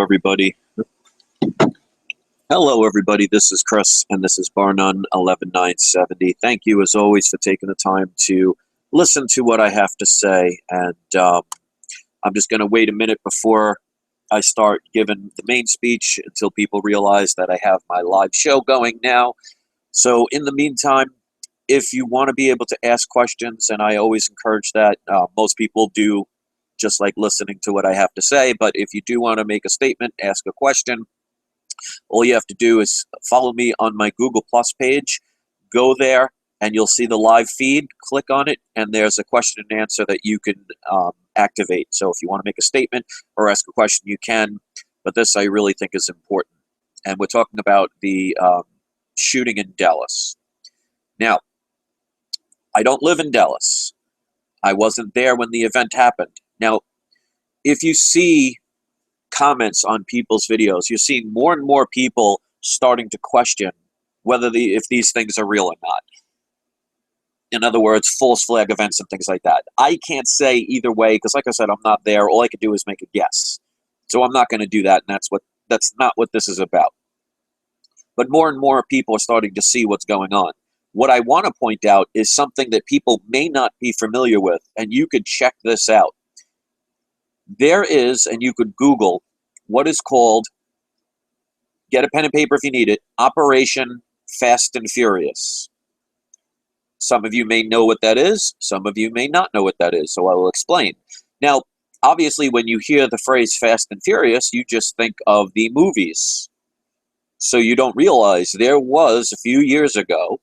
everybody. Hello, everybody. This is Chris, and this is Bar None 11970. Thank you, as always, for taking the time to listen to what I have to say. And I'm just going to wait a minute before I start giving the main speech until people realize that I have my live show going now. So in the meantime, if you want to be able to ask questions, and I always encourage that, most people do just like listening to what I have to say, but if you do want to make a statement, ask a question, all you have to do is follow me on my Google Plus page. Go there, and you'll see the live feed. Click on it, and there's a question and answer that you can activate. So if you want to make a statement or ask a question, you can. But this I really think is important. And we're talking about the shooting in Dallas. Now, I don't live in Dallas. I wasn't there when the event happened. Now, if you see comments on people's videos, you're seeing more and more people starting to question whether if these things are real or not. In other words, false flag events and things like that. I can't say either way because, like I said, I'm not there. All I could do is make a guess. So I'm not going to do that, and that's not what this is about. But more and more people are starting to see what's going on. What I want to point out is something that people may not be familiar with, and you could check this out. There is, and you could Google, what is called, get a pen and paper if you need it, Operation Fast and Furious. Some of you may know what that is. Some of you may not know what that is, so I will explain. Now, obviously, when you hear the phrase Fast and Furious, you just think of the movies. So you don't realize there was, a few years ago,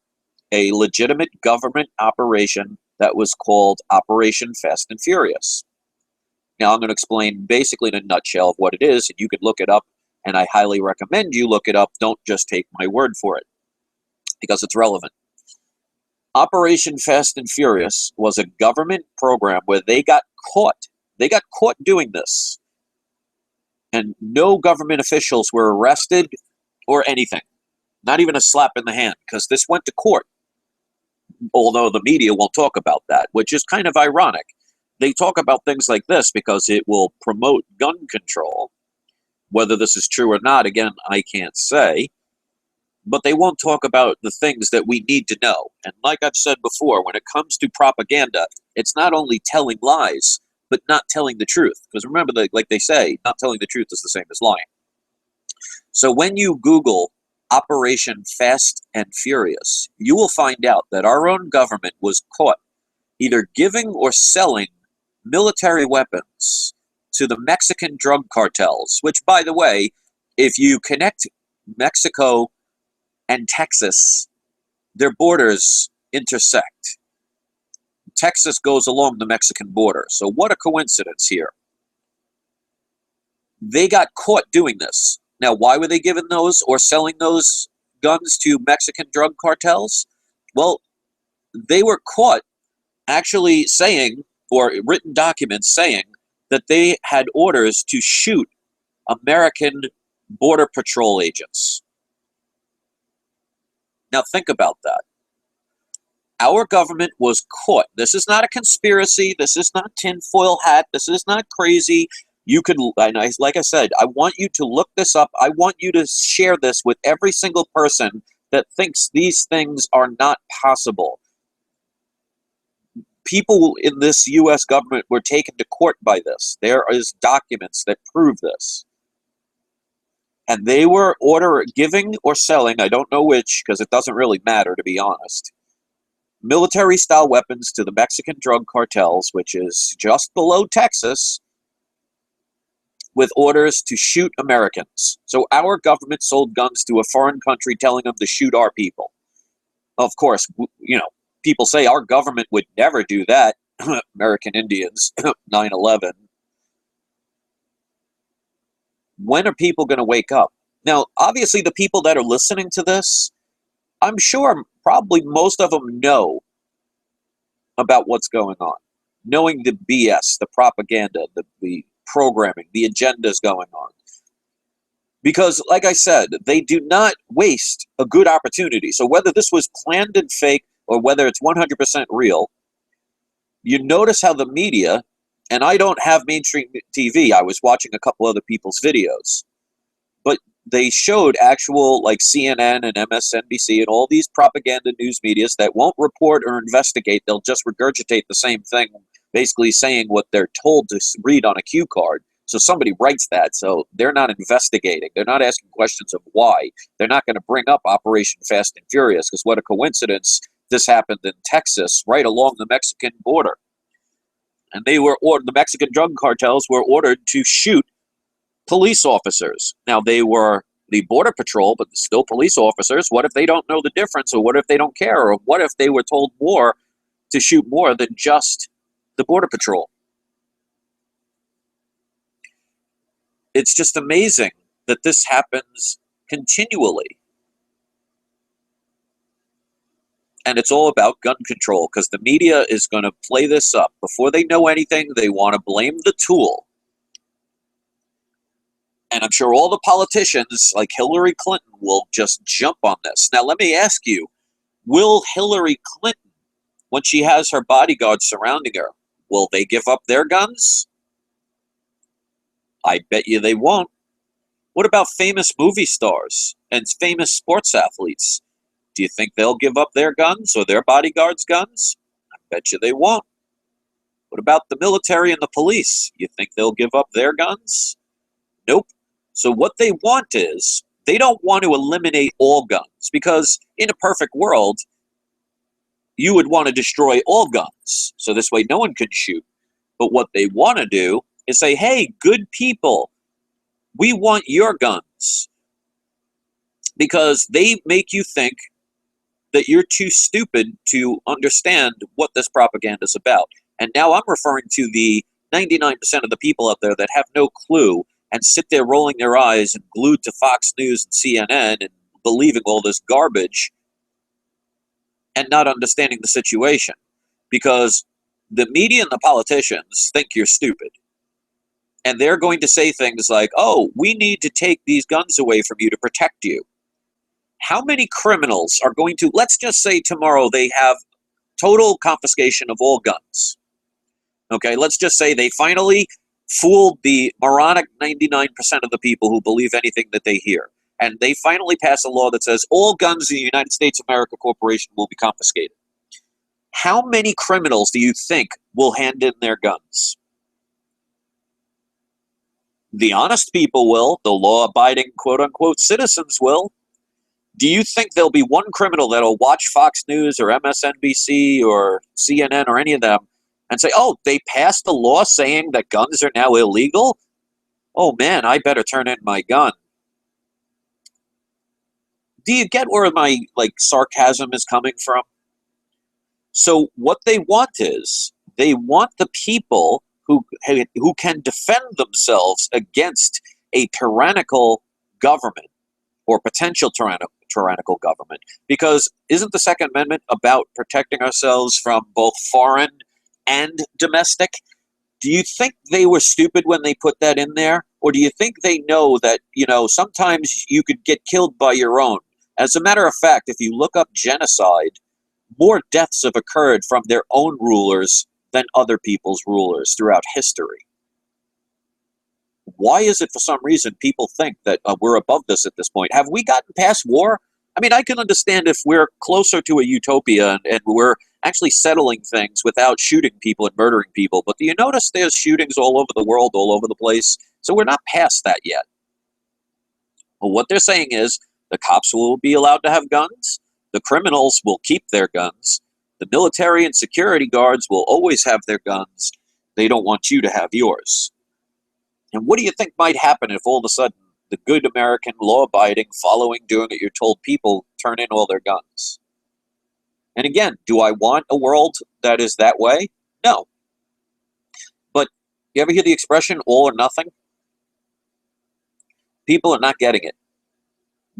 a legitimate government operation that was called Operation Fast and Furious. Now, I'm going to explain basically in a nutshell of what it is, and you can look it up, and I highly recommend you look it up. Don't just take my word for it, because it's relevant. Operation Fast and Furious was a government program where they got caught. They got caught doing this. And no government officials were arrested or anything. Not even a slap in the hand, because this went to court. Although the media won't talk about that, which is kind of ironic. They talk about things like this because it will promote gun control. Whether this is true or not, again, I can't say. But they won't talk about the things that we need to know. And like I've said before, when it comes to propaganda, it's not only telling lies, but not telling the truth. Because remember, like they say, not telling the truth is the same as lying. So when you Google Operation Fast and Furious, you will find out that our own government was caught either giving or selling military weapons to the Mexican drug cartels, which, by the way, if you connect Mexico and Texas, their borders intersect. Texas goes along the Mexican border. So what a coincidence here. They got caught doing this. Now, why were they giving those or selling those guns to Mexican drug cartels? Well, they were caught actually saying, or written documents saying, that they had orders to shoot American Border Patrol agents. Now, think about that. Our government was caught. This is not a conspiracy. This is not tinfoil hat. This is not crazy. You could, like I said, I want you to look this up. I want you to share this with every single person that thinks these things are not possible. People in this U.S. government were taken to court by this. There is documents that prove this. And they were giving or selling, I don't know which, because it doesn't really matter, to be honest, military-style weapons to the Mexican drug cartels, which is just below Texas, with orders to shoot Americans. So our government sold guns to a foreign country telling them to shoot our people. Of course, you know, people say our government would never do that. American Indians, 9/11. When are people going to wake up? Now, obviously, the people that are listening to this, I'm sure probably most of them know about what's going on. Knowing the BS, the propaganda, the programming, the agendas going on. Because, like I said, they do not waste a good opportunity. So whether this was planned and fake or whether it's 100% real, you notice how the media, and I don't have mainstream TV, I was watching a couple other people's videos, they showed actual, like, CNN and MSNBC and all these propaganda news medias that won't report or investigate. They'll just regurgitate the same thing, basically saying what they're told to read on a cue card. So somebody writes that, so they're not investigating. They're not asking questions of why. They're not going to bring up Operation Fast and Furious, because what a coincidence, this happened in Texas, right along the Mexican border. And the Mexican drug cartels were ordered to shoot police officers. Now, they were the Border Patrol, but still police officers. What if they don't know the difference, or what if they don't care, or what if they were told to shoot more than just the Border Patrol? It's just amazing that this happens continually. And it's all about gun control, because the media is going to play this up. Before they know anything, they want to blame the tool. And I'm sure all the politicians, like Hillary Clinton, will just jump on this. Now, let me ask you, will Hillary Clinton, when she has her bodyguards surrounding her, will they give up their guns? I bet you they won't. What about famous movie stars and famous sports athletes? Do you think they'll give up their guns or their bodyguards' guns? I bet you they won't. What about the military and the police? You think they'll give up their guns? Nope. So what they want is, they don't want to eliminate all guns, because in a perfect world, you would want to destroy all guns. So this way no one can shoot. But what they want to do is say, hey, good people, we want your guns. Because they make you think that you're too stupid to understand what this propaganda is about. And now I'm referring to the 99% of the people out there that have no clue and sit there rolling their eyes and glued to Fox News and CNN and believing all this garbage and not understanding the situation. Because the media and the politicians think you're stupid. And they're going to say things like, oh, we need to take these guns away from you to protect you. How many criminals are going to, let's just say tomorrow they have total confiscation of all guns. Okay, let's just say they finally fooled the moronic 99% of the people who believe anything that they hear. And they finally pass a law that says all guns in the United States of America Corporation will be confiscated. How many criminals do you think will hand in their guns? The honest people will. The law-abiding, quote-unquote, citizens will. Do you think there'll be one criminal that'll watch Fox News or MSNBC or CNN or any of them and say, oh, they passed a law saying that guns are now illegal? Oh, man, I better turn in my gun. Do you get where my sarcasm is coming from? So what they want is, they want the people who can defend themselves against a tyrannical government or potential tyrannical government. Because isn't the Second Amendment about protecting ourselves from both foreign and domestic? Do you think they were stupid when they put that in there? Or do you think they know that, sometimes you could get killed by your own? As a matter of fact, if you look up genocide, more deaths have occurred from their own rulers than other people's rulers throughout history. Why is it for some reason people think that we're above this at this point? Have we gotten past war? I mean, I can understand if we're closer to a utopia and we're actually settling things without shooting people and murdering people. But do you notice there's shootings all over the world, all over the place? So we're not past that yet. Well, what they're saying is the cops will be allowed to have guns. The criminals will keep their guns. The military and security guards will always have their guns. They don't want you to have yours. And what do you think might happen if all of a sudden the good American, law-abiding, following, doing what you're told people turn in all their guns? And again, do I want a world that is that way? No. But you ever hear the expression all or nothing? People are not getting it.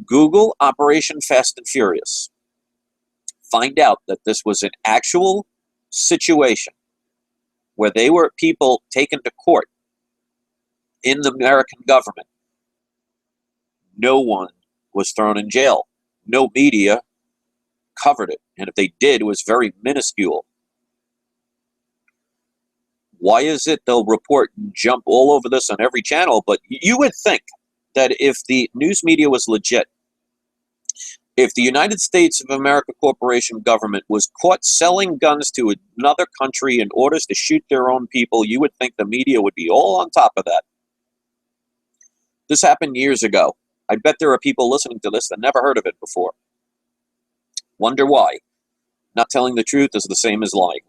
Google Operation Fast and Furious. Find out that this was an actual situation where they were people taken to court in the American government. No one was thrown in jail. No media covered it. And if they did, it was very minuscule. Why is it they'll report and jump all over this on every channel? But you would think that if the news media was legit, if the United States of America Corporation government was caught selling guns to another country in order to shoot their own people, you would think the media would be all on top of that. This happened years ago. I bet there are people listening to this that never heard of it before. Wonder why? Not telling the truth is the same as lying.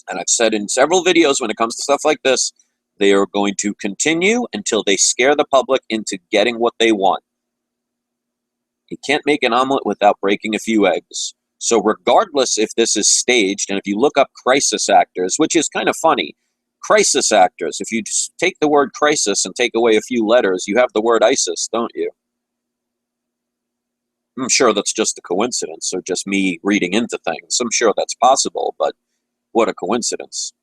And I've said in several videos, when it comes to stuff like this, they are going to continue until they scare the public into getting what they want. You can't make an omelet without breaking a few eggs. So regardless if this is staged, and if you look up crisis actors, which is kind of funny, crisis actors, if you just take the word crisis and take away a few letters, you have the word ISIS, don't you? I'm sure that's just a coincidence, or just me reading into things. I'm sure that's possible, but what a coincidence.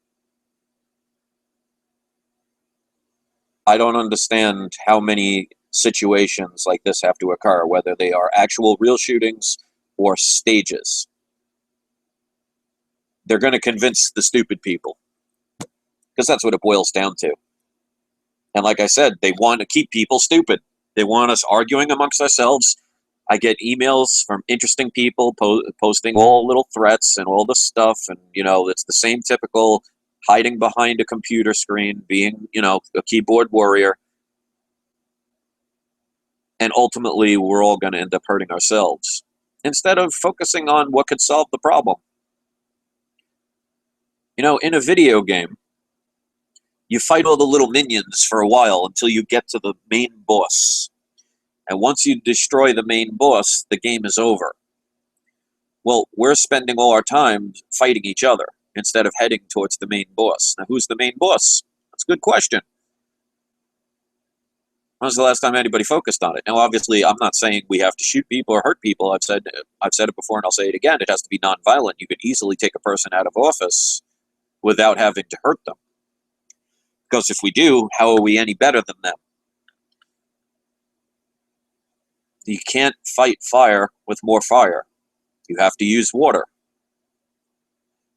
I don't understand how many situations like this have to occur, whether they are actual real shootings or stages. They're going to convince the stupid people, because that's what it boils down to. And like I said, they want to keep people stupid. They want us arguing amongst ourselves. I get emails from interesting people posting all little threats and all this stuff, and it's the same typical hiding behind a computer screen, being a keyboard warrior. And ultimately, we're all going to end up hurting ourselves instead of focusing on what could solve the problem. In a video game, you fight all the little minions for a while until you get to the main boss. And once you destroy the main boss, the game is over. Well, we're spending all our time fighting each other instead of heading towards the main boss. Now, who's the main boss? That's a good question. When was the last time anybody focused on it? Now, obviously, I'm not saying we have to shoot people or hurt people. I've said it before, and I'll say it again. It has to be nonviolent. You could easily take a person out of office without having to hurt them. Because if we do, how are we any better than them? You can't fight fire with more fire. You have to use water.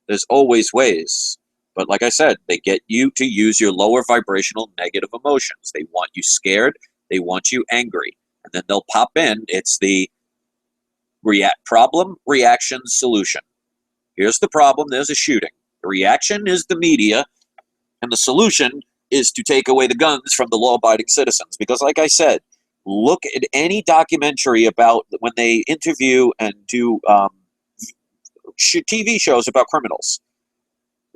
There's always ways. But like I said, they get you to use your lower vibrational negative emotions. They want you scared. They want you angry. And then they'll pop in. It's the problem, reaction, solution. Here's the problem. There's a shooting. The reaction is the media. And the solution is to take away the guns from the law-abiding citizens. Because like I said, look at any documentary about when they interview and do TV shows about criminals.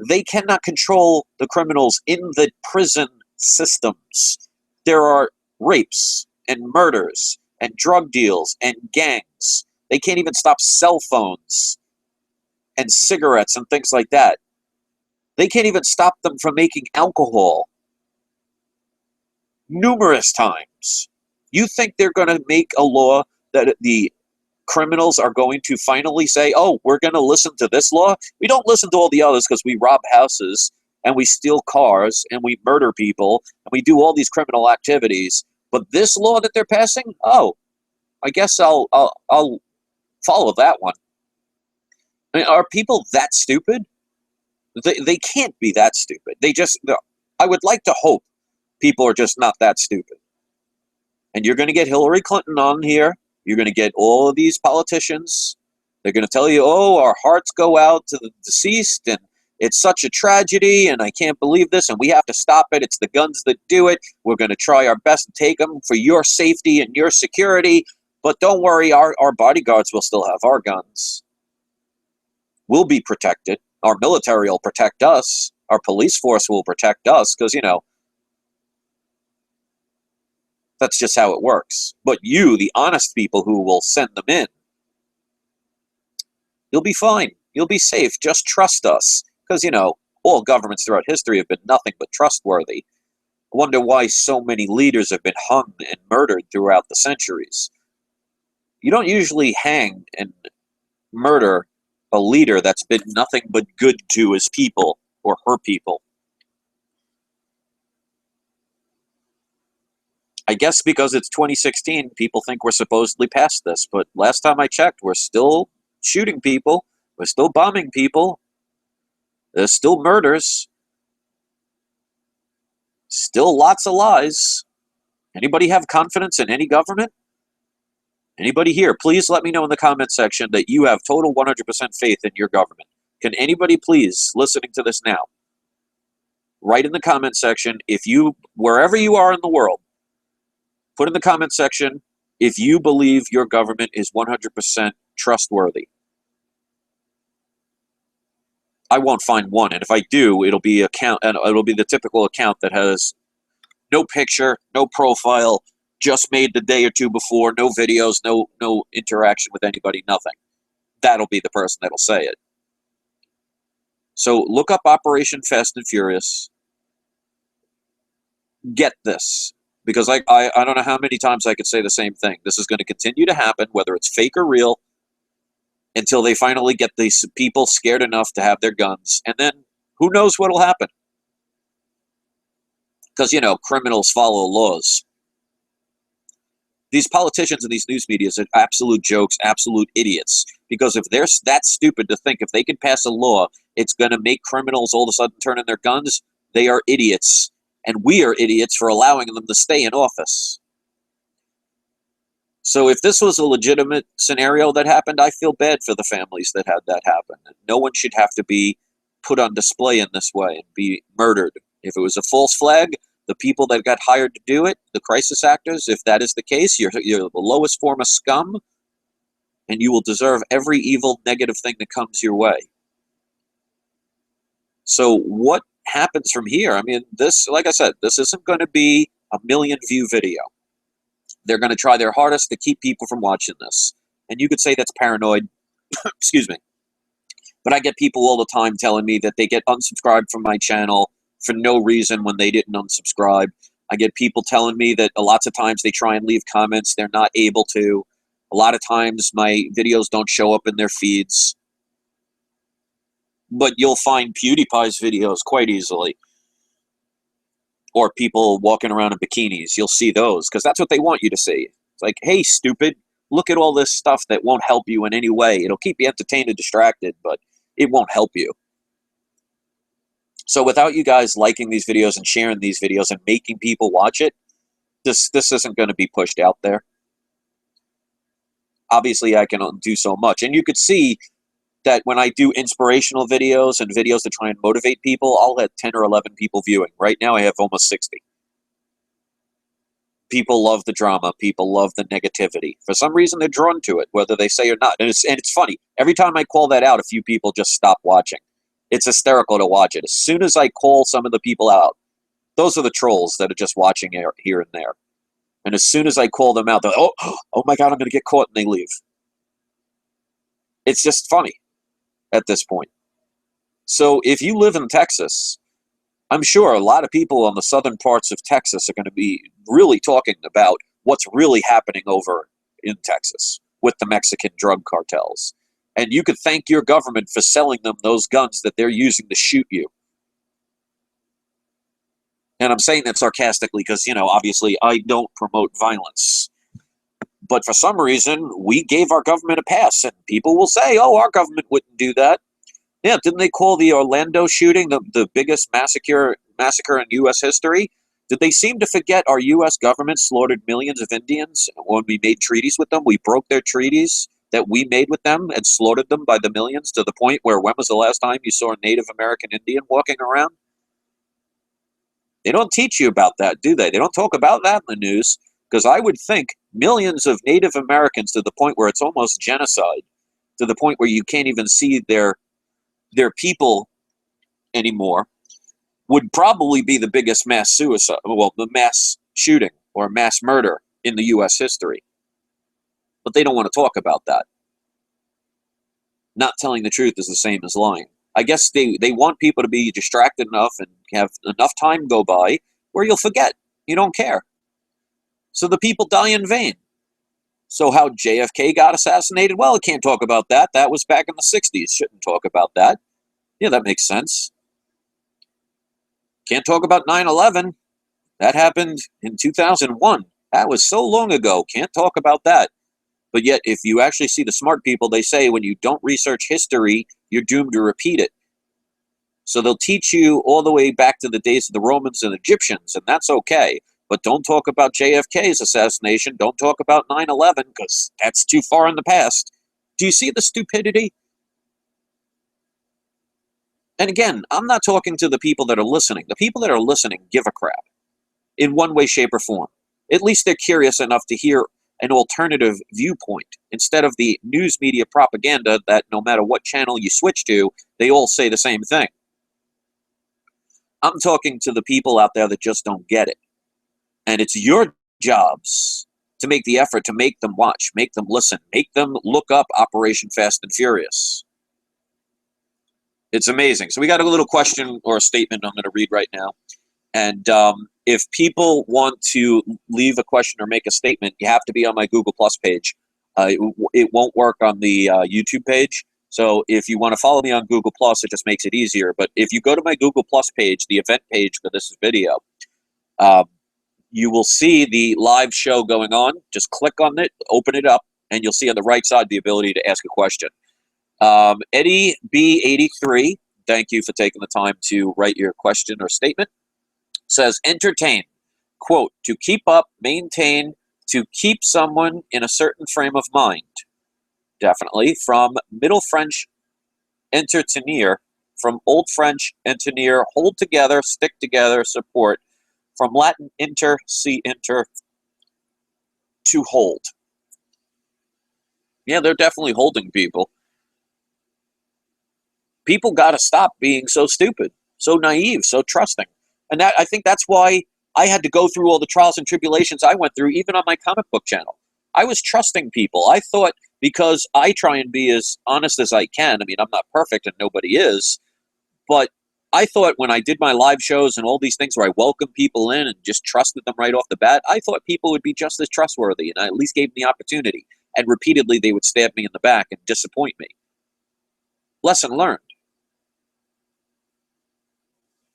They cannot control the criminals in the prison systems. There are rapes and murders and drug deals and gangs. They can't even stop cell phones and cigarettes and things like that. They can't even stop them from making alcohol numerous times. You think they're going to make a law that the criminals are going to finally say, oh, we're going to listen to this law? We don't listen to all the others because we rob houses and we steal cars and we murder people and we do all these criminal activities. But this law that they're passing, oh, I guess I'll follow that one. I mean, are people that stupid? They can't be that stupid. I would like to hope people are just not that stupid. And you're going to get Hillary Clinton on here. You're going to get all of these politicians. They're going to tell you, oh, our hearts go out to the deceased, and it's such a tragedy, and I can't believe this, and we have to stop it. It's the guns that do it. We're going to try our best to take them for your safety and your security. But don't worry, our bodyguards will still have our guns. We'll be protected. Our military will protect us. Our police force will protect us because, that's just how it works. But you, the honest people who will send them in, you'll be fine. You'll be safe. Just trust us. Because, all governments throughout history have been nothing but trustworthy. I wonder why so many leaders have been hung and murdered throughout the centuries. You don't usually hang and murder a leader that's been nothing but good to his people or her people. I guess because it's 2016, people think we're supposedly past this. But last time I checked, we're still shooting people. We're still bombing people. There's still murders. Still lots of lies. Anybody have confidence in any government? Anybody here, please let me know in the comment section that you have total 100% faith in your government. Can anybody please, listening to this now, write in the comment section, if you, wherever you are in the world, put in the comment section if you believe your government is 100% trustworthy. I won't find one, and if I do, it'll be the typical account that has no picture, no profile, just made the day or two before, no videos, no interaction with anybody, nothing. That'll be the person that'll say it. So look up Operation Fast and Furious. Get this, because I don't know how many times I could say the same thing. This is going to continue to happen, whether it's fake or real, until they finally get these people scared enough to have their guns. And then who knows what will happen. Because, you know, criminals follow laws. These politicians and these news media are absolute jokes, absolute idiots. Because if they're that stupid to think if they can pass a law, it's going to make criminals all of a sudden turn in their guns, they are idiots. And we are idiots for allowing them to stay in office. So if this was a legitimate scenario that happened, I feel bad for the families that had that happen. And no one should have to be put on display in this way and be murdered. If it was a false flag, the people that got hired to do it, the crisis actors, if that is the case, you're the lowest form of scum, and you will deserve every evil, negative thing that comes your way. So what happens from here? I mean, this, like I said, this isn't going to be a 1 million view video. They're going to try their hardest to keep people from watching this. And you could say that's paranoid. Excuse me. But I get people all the time telling me that they get unsubscribed from my channel for no reason when they didn't unsubscribe. I get people telling me that lots of times they try and leave comments. They're not able to. A lot of times my videos don't show up in their feeds. But you'll find PewDiePie's videos quite easily. Or people walking around in bikinis. You'll see those because that's what they want you to see. It's like, hey, stupid, look at all this stuff that won't help you in any way. It'll keep you entertained and distracted, but it won't help you. So without you guys liking these videos and sharing these videos and making people watch it, this isn't going to be pushed out there. Obviously, I can do so much. And you could see that when I do inspirational videos and videos to try and motivate people, I'll have 10 or 11 people viewing. Right now, I have almost 60. People love the drama. People love the negativity. For some reason, they're drawn to it, whether they say or not. And it's funny. Every time I call that out, a few people just stop watching. It's hysterical to watch it. As soon as I call some of the people out, those are the trolls that are just watching here and there. And as soon as I call them out, they're like, oh my God, I'm going to get caught, and they leave. It's just funny at this point. So if you live in Texas, I'm sure a lot of people on the southern parts of Texas are going to be really talking about what's really happening over in Texas with the Mexican drug cartels. And you could thank your government for selling them those guns that they're using to shoot you. And I'm saying that sarcastically because, you know, obviously I don't promote violence. But for some reason, we gave our government a pass. And people will say, oh, our government wouldn't do that. Yeah, didn't they call the Orlando shooting the biggest massacre in U.S. history? Did they seem to forget our U.S. government slaughtered millions of Indians when we made treaties with them? We broke their treaties that we made with them and slaughtered them by the millions to the point where when was the last time you saw a Native American Indian walking around? They don't teach you about that, do they? They don't talk about that in the news because I would think millions of Native Americans to the point where it's almost genocide, to the point where you can't even see their people anymore, would probably be the biggest mass suicide, well, the mass shooting or mass murder in the U.S. history. But they don't want to talk about that. Not telling the truth is the same as lying. I guess they want people to be distracted enough and have enough time go by where you'll forget. You don't care. So the people die in vain. So how JFK got assassinated? Well, I can't talk about that. That was back in the 60s. Shouldn't talk about that. Yeah, that makes sense. Can't talk about 9/11. That happened in 2001. That was so long ago. Can't talk about that. But yet, if you actually see the smart people, they say when you don't research history, you're doomed to repeat it. So they'll teach you all the way back to the days of the Romans and Egyptians, and that's okay. But don't talk about JFK's assassination. Don't talk about 9/11 because that's too far in the past. Do you see the stupidity? And again, I'm not talking to the people that are listening. The people that are listening give a crap in one way, shape, or form. At least they're curious enough to hear an alternative viewpoint instead of the news media propaganda that no matter what channel you switch to, they all say the same thing. I'm talking to the people out there that just don't get it. And it's your jobs to make the effort to make them watch, make them listen, make them look up Operation Fast and Furious. It's amazing. So we got a little question or a statement I'm going to read right now. And if people want to leave a question or make a statement, you have to be on my Google Plus page. It won't work on the YouTube page. So if you want to follow me on Google Plus, it just makes it easier. But if you go to my Google Plus page, the event page for this video, you will see the live show going on. Just click on it, open it up, and you'll see on the right side the ability to ask a question. Eddie B83, thank you for taking the time to write your question or statement. Says, entertain, quote, to keep up, maintain, to keep someone in a certain frame of mind. Definitely. From Middle French, entretenir. From Old French, entretenir, hold together, stick together, support. From Latin, inter, see inter, to hold. Yeah, they're definitely holding people. People got to stop being so stupid, so naive, so trusting. And I think that's why I had to go through all the trials and tribulations I went through, even on my comic book channel. I was trusting people. I thought, because I try and be as honest as I can. I mean, I'm not perfect and nobody is. But I thought when I did my live shows and all these things where I welcomed people in and just trusted them right off the bat, I thought people would be just as trustworthy. And I at least gave them the opportunity. And repeatedly, they would stab me in the back and disappoint me. Lesson learned.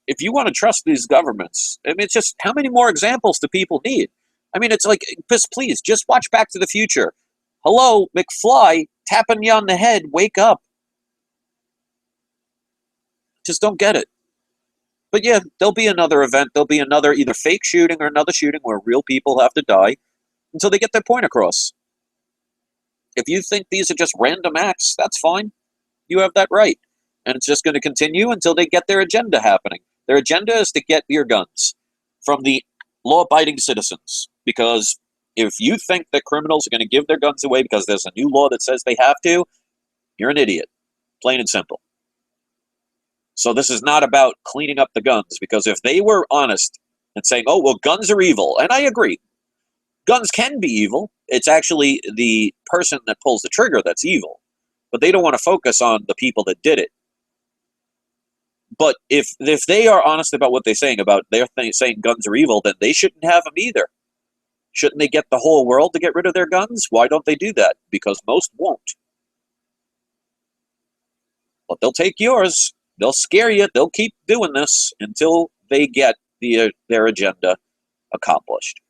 If you want to trust these governments, I mean, it's just, how many more examples do people need? I mean, it's like, just please, just watch Back to the Future. Hello, McFly, tapping you on the head, wake up. Just don't get it. But yeah, there'll be another event. There'll be another either fake shooting or another shooting where real people have to die until they get their point across. If you think these are just random acts, that's fine. You have that right. And it's just going to continue until they get their agenda happening. Their agenda is to get your guns from the law-abiding citizens. Because if you think that criminals are going to give their guns away because there's a new law that says they have to, you're an idiot. Plain and simple. So this is not about cleaning up the guns. Because if they were honest and saying, oh, well, guns are evil. And I agree. Guns can be evil. It's actually the person that pulls the trigger that's evil. But they don't want to focus on the people that did it. But if they are honest about what they're saying about saying guns are evil, then they shouldn't have them either. Shouldn't they get the whole world to get rid of their guns? Why don't they do that? Because most won't. But they'll take yours. They'll scare you. They'll keep doing this until they get their agenda accomplished.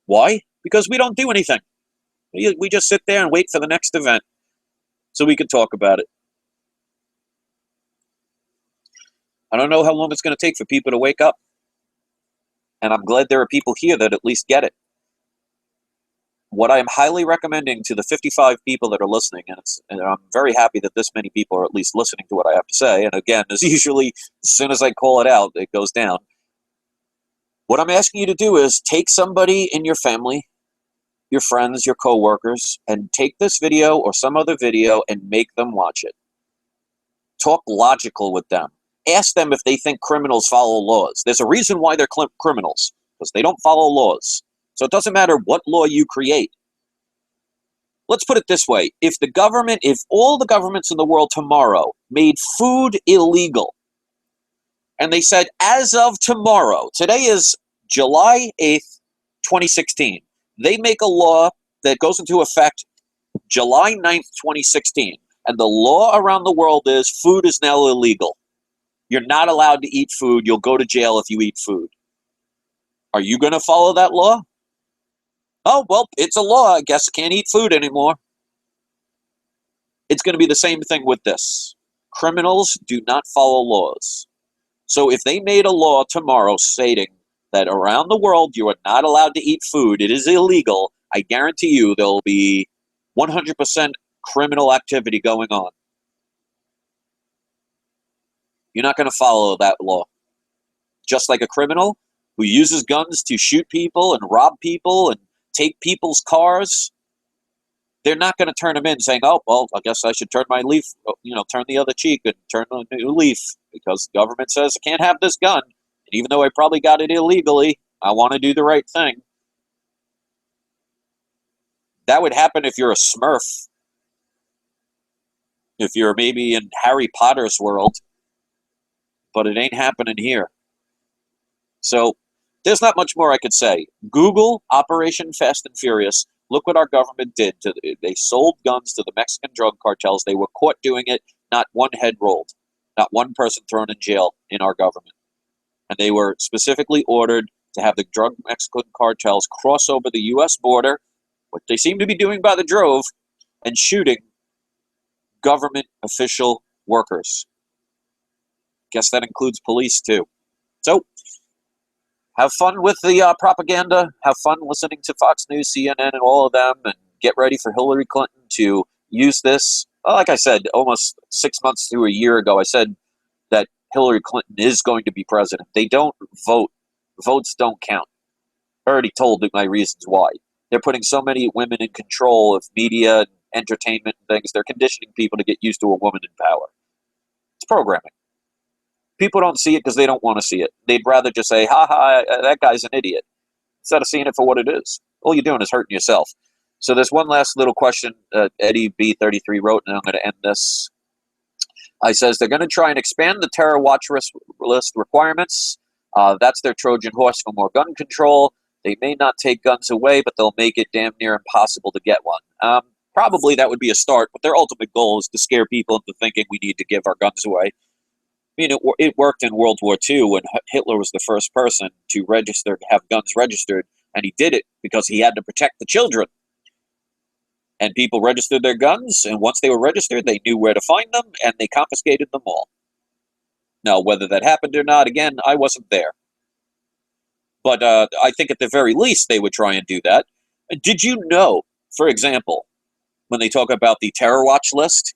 Why? Because we don't do anything. We just sit there and wait for the next event so we can talk about it. I don't know how long it's going to take for people to wake up. And I'm glad there are people here that at least get it. What I am highly recommending to the 55 people that are listening, and I'm very happy that this many people are at least listening to what I have to say, and again, as usually, as soon as I call it out, it goes down. What I'm asking you to do is take somebody in your family, your friends, your coworkers, and take this video or some other video and make them watch it. Talk logical with them. Ask them if they think criminals follow laws. There's a reason why they're criminals, because they don't follow laws. So it doesn't matter what law you create. Let's put it this way. If all the governments in the world tomorrow made food illegal, and they said, as of tomorrow, today is July 8th, 2016, they make a law that goes into effect July 9th, 2016, and the law around the world is food is now illegal. You're not allowed to eat food. You'll go to jail if you eat food. Are you going to follow that law? Oh, well, it's a law. I guess can't eat food anymore. It's going to be the same thing with this. Criminals do not follow laws. So if they made a law tomorrow stating that around the world you are not allowed to eat food. It is illegal. I guarantee you there will be 100% criminal activity going on. You're not going to follow that law. Just like a criminal who uses guns to shoot people and rob people and take people's cars, they're not going to turn them in saying, oh, well, I guess I should turn my leaf, turn the other cheek and turn a new leaf because the government says I can't have this gun. And even though I probably got it illegally, I want to do the right thing. That would happen if you're a Smurf. If you're maybe in Harry Potter's world. But it ain't happening here. So there's not much more I could say. Google Operation Fast and Furious. Look what our government did. They sold guns to the Mexican drug cartels. They were caught doing it. Not one head rolled. Not one person thrown in jail in our government. And they were specifically ordered to have the drug Mexican cartels cross over the U.S. border, what they seem to be doing by the drove, and shooting government official workers. Guess that includes police too. So have fun with the propaganda. Have fun listening to Fox News, CNN, and all of them, and get ready for Hillary Clinton to use this. Well, like I said, almost 6 months to a year ago, I said that Hillary Clinton is going to be president. They don't vote. Votes don't count. I already told my reasons why. They're putting so many women in control of media and entertainment and things. They're conditioning people to get used to a woman in power. It's programming. People don't see it because they don't want to see it. They'd rather just say, ha ha, that guy's an idiot, instead of seeing it for what it is. All you're doing is hurting yourself. So there's one last little question Eddie B33 wrote, and I'm going to end this. I says they're going to try and expand the terror watch list requirements. That's their Trojan horse for more gun control. They may not take guns away, but they'll make it damn near impossible to get one. Probably that would be a start, but their ultimate goal is to scare people into thinking we need to give our guns away. I mean, it worked in World War II when Hitler was the first person to have guns registered, and he did it because he had to protect the children. And people registered their guns, and once they were registered, they knew where to find them, and they confiscated them all. Now, whether that happened or not, again, I wasn't there. But I think at the very least they would try and do that. Did you know, for example, when they talk about the terror watch list,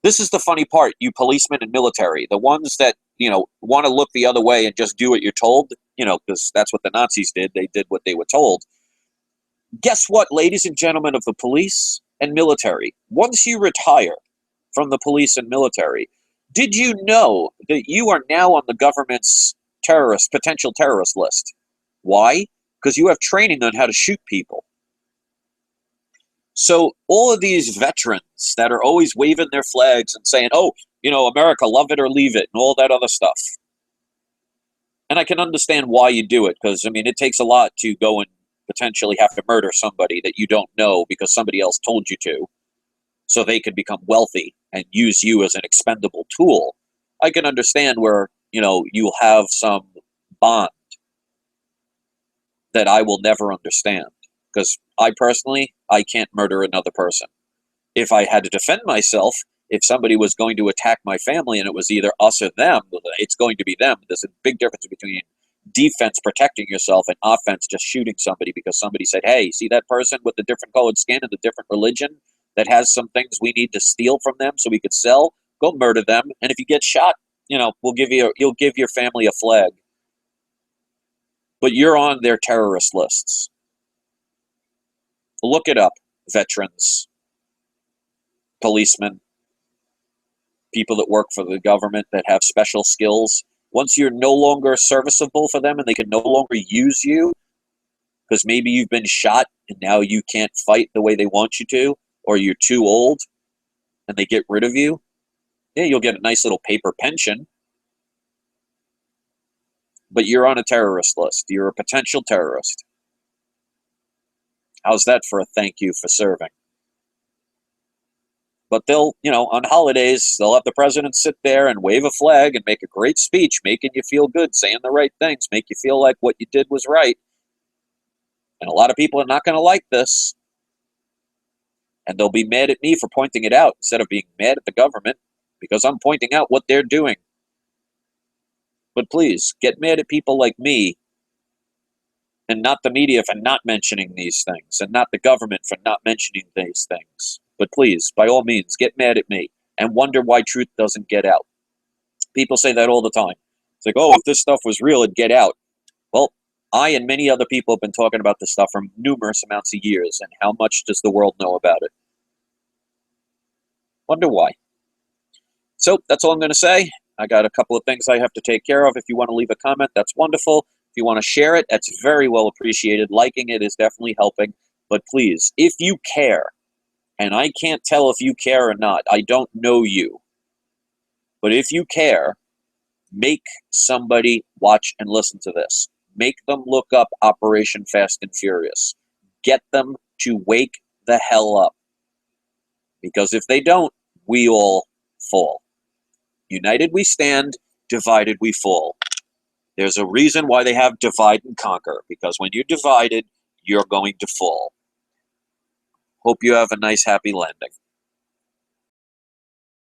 this is the funny part, you policemen and military, the ones that, want to look the other way and just do what you're told, because that's what the Nazis did. They did what they were told. Guess what, ladies and gentlemen of the police and military? Once you retire from the police and military, did you know that you are now on the government's potential terrorist list? Why? Because you have training on how to shoot people. So all of these veterans that are always waving their flags and saying, oh, America, love it or leave it, and all that other stuff. And I can understand why you do it, because, it takes a lot to go and potentially have to murder somebody that you don't know because somebody else told you to, so they could become wealthy and use you as an expendable tool. I can understand where, you'll have some bond that I will never understand, because I can't murder another person. If I had to defend myself, if somebody was going to attack my family and it was either us or them, it's going to be them. There's a big difference between defense, protecting yourself, and offense, just shooting somebody because somebody said, hey, see that person with the different colored skin and the different religion that has some things we need to steal from them so we could sell? Go murder them. And if you get shot, you'll give your family a flag. But you're on their terrorist lists. Look it up, veterans, policemen, people that work for the government that have special skills. Once you're no longer serviceable for them and they can no longer use you because maybe you've been shot and now you can't fight the way they want you to, or you're too old and they get rid of you, yeah, you'll get a nice little paper pension. But you're on a terrorist list. You're a potential terrorist. How's that for a thank you for serving? But they'll, on holidays, they'll have the president sit there and wave a flag and make a great speech, making you feel good, saying the right things, make you feel like what you did was right. And a lot of people are not going to like this. And they'll be mad at me for pointing it out instead of being mad at the government because I'm pointing out what they're doing. But please, get mad at people like me and not the media for not mentioning these things, and not the government for not mentioning these things. But please, by all means, get mad at me and wonder why truth doesn't get out. People say that all the time. It's like, oh, if this stuff was real, it'd get out. Well, I and many other people have been talking about this stuff for numerous amounts of years, and how much does the world know about it? Wonder why. So that's all I'm going to say. I got a couple of things I have to take care of. If you want to leave a comment, that's wonderful. If you want to share it, that's very well appreciated. Liking it is definitely helping. But please, if you care, and I can't tell if you care or not, I don't know you, but if you care, make somebody watch and listen to this. Make them look up Operation Fast and Furious. Get them to wake the hell up. Because if they don't, we all fall. United we stand, divided we fall. There's a reason why they have divide and conquer, because when you're divided, you're going to fall. Hope you have a nice, happy landing.